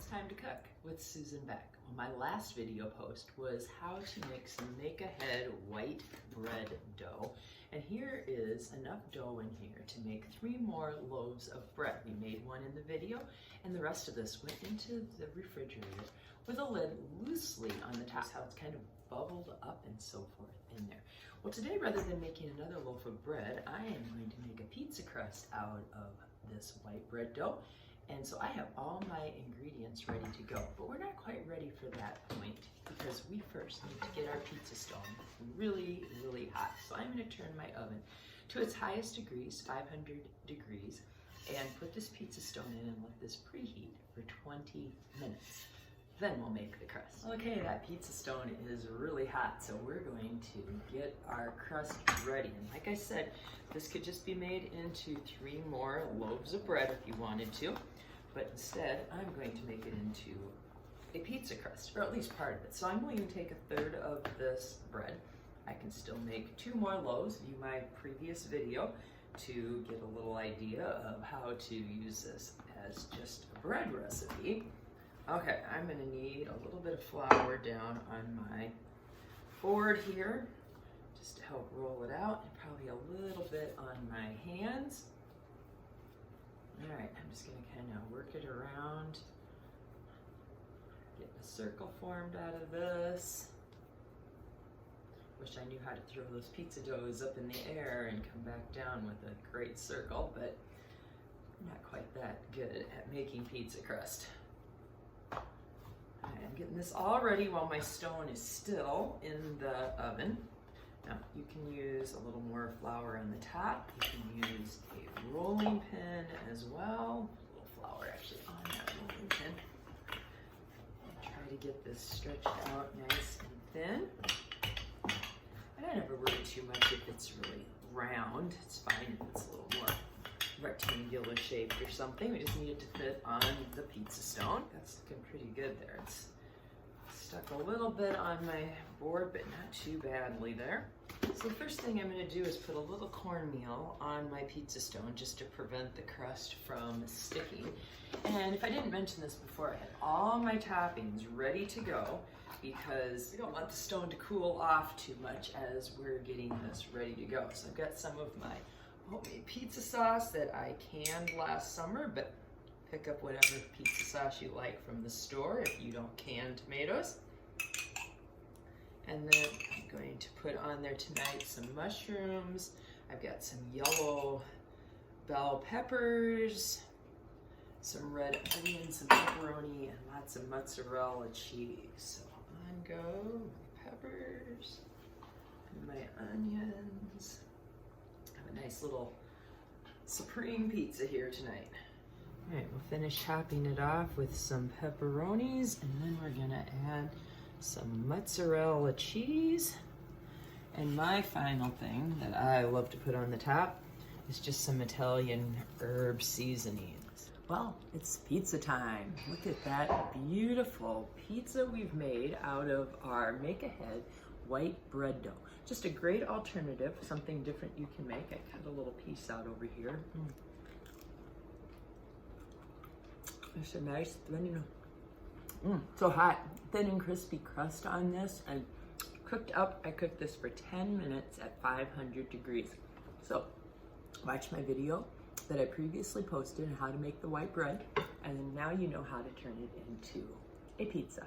it's time to cook with Susan Beck. Well, my last video post was how to make some make-ahead white bread dough. And here is enough dough in here to make 3 more loaves of bread. We made one in the video, and the rest of this went into the refrigerator with a lid loosely on the top. That's how it's kind of bubbled up and so forth in there. Well, today, rather than making another loaf of bread, I am going to make a pizza crust out of this white bread dough. And so I have all my ingredients ready to go, but we're not quite ready for that point because we first need to get our pizza stone really, really hot. So I'm going to turn my oven to its highest degrees, 500 degrees, and put this pizza stone in and let this preheat for 20 minutes. Then we'll make the crust. Okay, that pizza stone is really hot, so we're going to get our crust ready. And like I said, this could just be made into 3 more loaves of bread if you wanted to, but instead I'm going to make it into a pizza crust, or at least part of it. So I'm going to take 1/3 of this bread. I can still make 2 more loaves. View my previous video to get a little idea of how to use this as just a bread recipe. Okay, I'm gonna need a little bit of flour down on my board here, just to help roll it out, and probably a little bit on my hands. All right, I'm just gonna kind of work it around, get a circle formed out of this. Wish I knew how to throw those pizza doughs up in the air and come back down with a great circle, but I'm not quite that good at making pizza crust. I'm getting this all ready while my stone is still in the oven. Now, you can use a little more flour on the top. You can use a rolling pin as well. A little flour actually on that rolling pin. Try to get this stretched out nice and thin. And I never worry too much if it's really round. It's fine if it's a little more rectangular shaped or something. We just need it to fit on the pizza stone. That's looking pretty good there. It's stuck a little bit on my board, but not too badly there. So the first thing I'm going to do is put a little cornmeal on my pizza stone just to prevent the crust from sticking. And if I didn't mention this before, I had all my toppings ready to go because we don't want the stone to cool off too much as we're getting this ready to go. So I've got some of my homemade pizza sauce that I canned last summer, but pick up whatever pizza sauce you like from the store if you don't can tomatoes. And then I'm going to put on there tonight some mushrooms. I've got some yellow bell peppers, some red onions, some pepperoni, and lots of mozzarella cheese. So on go my peppers and my onions. A nice little supreme pizza here tonight. All right, we'll finish topping it off with some pepperonis, and then we're gonna add some mozzarella cheese. And my final thing that I love to put on the top is just some Italian herb seasonings. Well, it's pizza time. Look at that beautiful pizza we've made out of our make-ahead white bread dough. Just a great alternative, something different you can make. I cut a little piece out over here. It's a nice, so hot, thin and crispy crust on this, and cooked up. I cooked this for 10 minutes at 500 degrees. So watch my video that I previously posted on how to make the white bread, and then now you know how to turn it into a pizza.